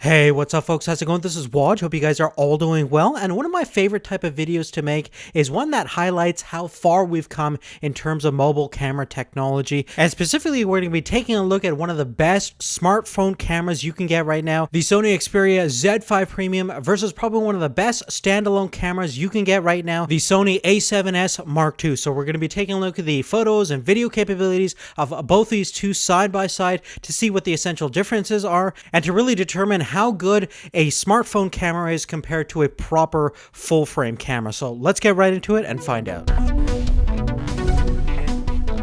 Hey, what's up folks? How's it going? This is Waj. Hope you guys are all doing well. And one of my favorite type of videos to make is one that highlights how far we've come in terms of mobile camera technology. And specifically, we're going to be taking a look at one of the best smartphone cameras you can get right now, the Sony Xperia Z5 Premium versus probably one of the best standalone cameras you can get right now, the Sony A7s Mark II. So we're going to be taking a look at the photos and video capabilities of both these two side by side to see what the essential differences are and to really determine how good a smartphone camera is compared to a proper full frame camera. So let's get right into it and find out.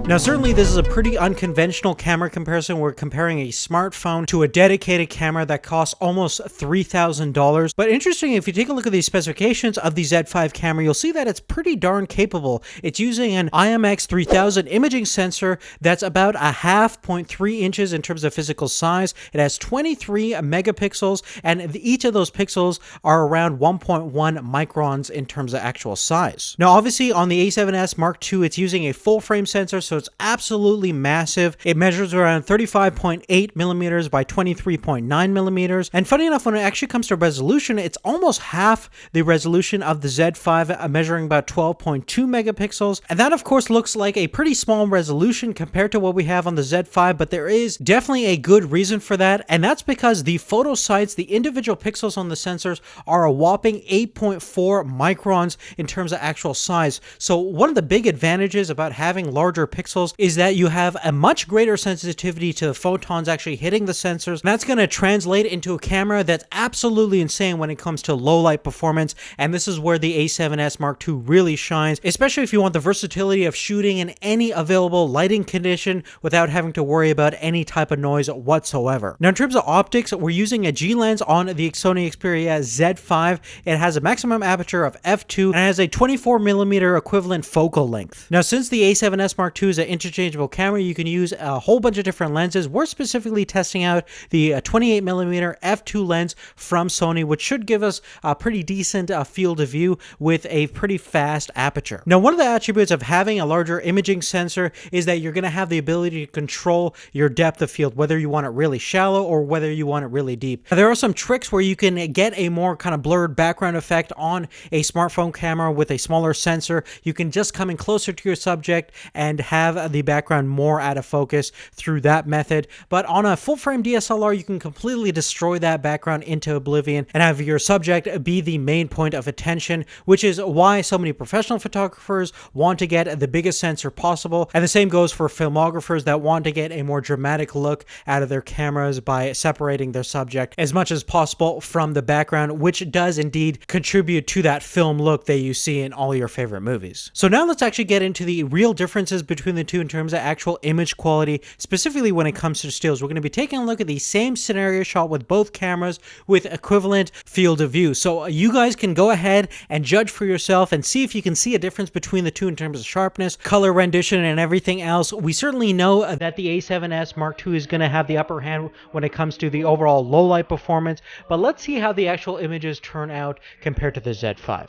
Now, certainly this is a pretty unconventional camera comparison. We're comparing a smartphone to a dedicated camera that costs almost $3,000. But interesting, if you take a look at the specifications of the Z5 camera, you'll see that it's pretty darn capable. It's using an IMX3000 imaging sensor that's about a half 0.3 inches in terms of physical size. It has 23 megapixels, and each of those pixels are around 1.1 microns in terms of actual size. Now, obviously on the A7s Mark II, it's using a full frame sensor, so it's absolutely massive. It measures around 35.8 millimeters by 23.9 millimeters. And funny enough, when it actually comes to resolution, it's almost half the resolution of the Z5, measuring about 12.2 megapixels. And that, of course, looks like a pretty small resolution compared to what we have on the Z5, but there is definitely a good reason for that. And that's because the photo sites, the individual pixels on the sensors, are a whopping 8.4 microns in terms of actual size. So one of the big advantages about having larger pixels is that you have a much greater sensitivity to the photons actually hitting the sensors. And that's going to translate into a camera that's absolutely insane when it comes to low light performance. And this is where the A7s Mark II really shines, especially if you want the versatility of shooting in any available lighting condition without having to worry about any type of noise whatsoever. Now, in terms of optics, we're using a G lens on the Sony Xperia Z5. It has a maximum aperture of f2 and has a 24 millimeter equivalent focal length. Now, since the A7s Mark II is an interchangeable camera, you can use a whole bunch of different lenses. We're specifically testing out the 28 millimeter f2 lens from Sony, which should give us a pretty decent field of view with a pretty fast aperture. Now, one of the attributes of having a larger imaging sensor is that you're going to have the ability to control your depth of field, whether you want it really shallow or whether you want it really deep. Now, there are some tricks where you can get a more kind of blurred background effect on a smartphone camera with a smaller sensor. You can just come in closer to your subject and have the background more out of focus through that method. But on a full frame DSLR, you can completely destroy that background into oblivion and have your subject be the main point of attention, which is why so many professional photographers want to get the biggest sensor possible. And the same goes for filmographers that want to get a more dramatic look out of their cameras by separating their subject as much as possible from the background, which does indeed contribute to that film look that you see in all your favorite movies. So now let's actually get into the real differences between the two in terms of actual image quality, specifically when it comes to stills. We're going to be taking a look at the same scenario shot with both cameras with equivalent field of view. So you guys can go ahead and judge for yourself and see if you can see a difference between the two in terms of sharpness, color rendition, and everything else. We certainly know that the A7s Mark II is going to have the upper hand when it comes to the overall low light performance, but let's see how the actual images turn out compared to the Z5.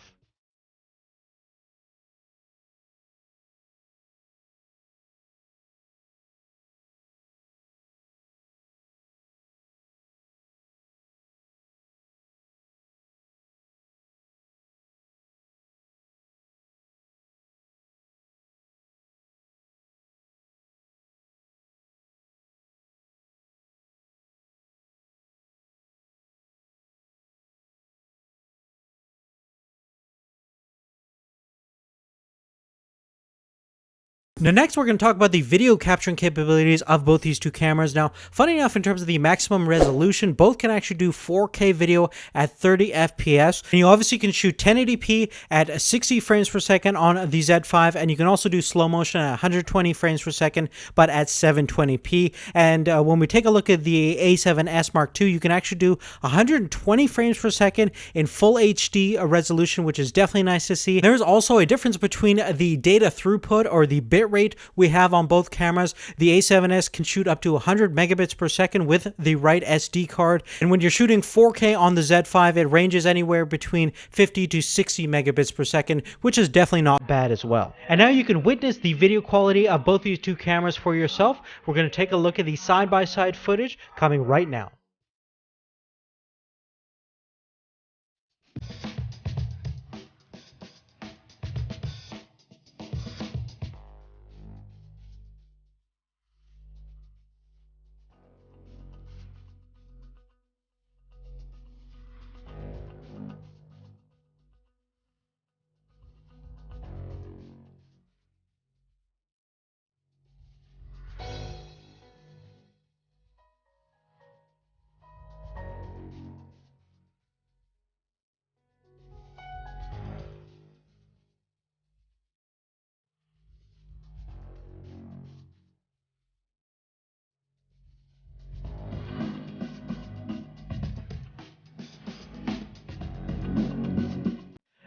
Now, next we're going to talk about the video capturing capabilities of both these two cameras. Now, funny enough, in terms of the maximum resolution, both can actually do 4K video at 30 FPS. And you obviously can shoot 1080p at 60 frames per second on the Z5, and you can also do slow motion at 120 frames per second, but at 720p. And when we take a look at the A7s Mark II, you can actually do 120 frames per second in full HD resolution, which is definitely nice to see. There's also a difference between the data throughput or the bit rate we have on both cameras. The A7s can shoot up to 100 megabits per second with the right SD card. And when you're shooting 4K on the Z5, it ranges anywhere between 50 to 60 megabits per second, which is definitely not bad as well. And now you can witness the video quality of both these two cameras for yourself. We're going to take a look at the side-by-side footage coming right now.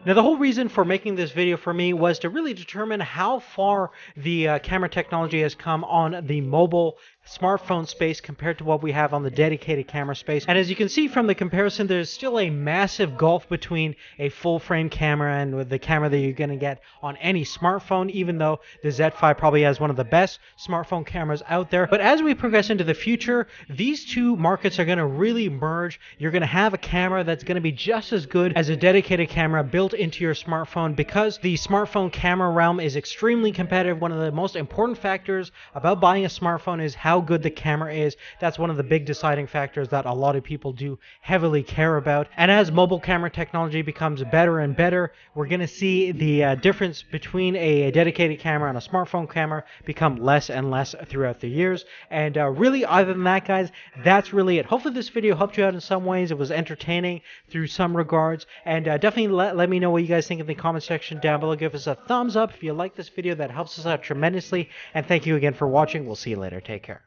Now, the whole reason for making this video for me was to really determine how far the camera technology has come on the mobile smartphone space compared to what we have on the dedicated camera space. And as you can see from the comparison, there's still a massive gulf between a full frame camera and with the camera that you're going to get on any smartphone, even though the Z5 probably has one of the best smartphone cameras out there. But as we progress into the future, these two markets are going to really merge. You're going to have a camera that's going to be just as good as a dedicated camera built into your smartphone, because the smartphone camera realm is extremely competitive. One of the most important factors about buying a smartphone is how good the camera is. That's one of the big deciding factors that a lot of people do heavily care about. And as mobile camera technology becomes better and better, we're going to see the difference between a dedicated camera and a smartphone camera become less and less throughout the years. And really, other than that, guys, that's really it. Hopefully this video helped you out in some ways. It was entertaining through some regards, and definitely let me know what you guys think in the comment section down below. Give us a thumbs up if you like this video. That helps us out tremendously. And thank you again for watching. We'll see you later. Take care.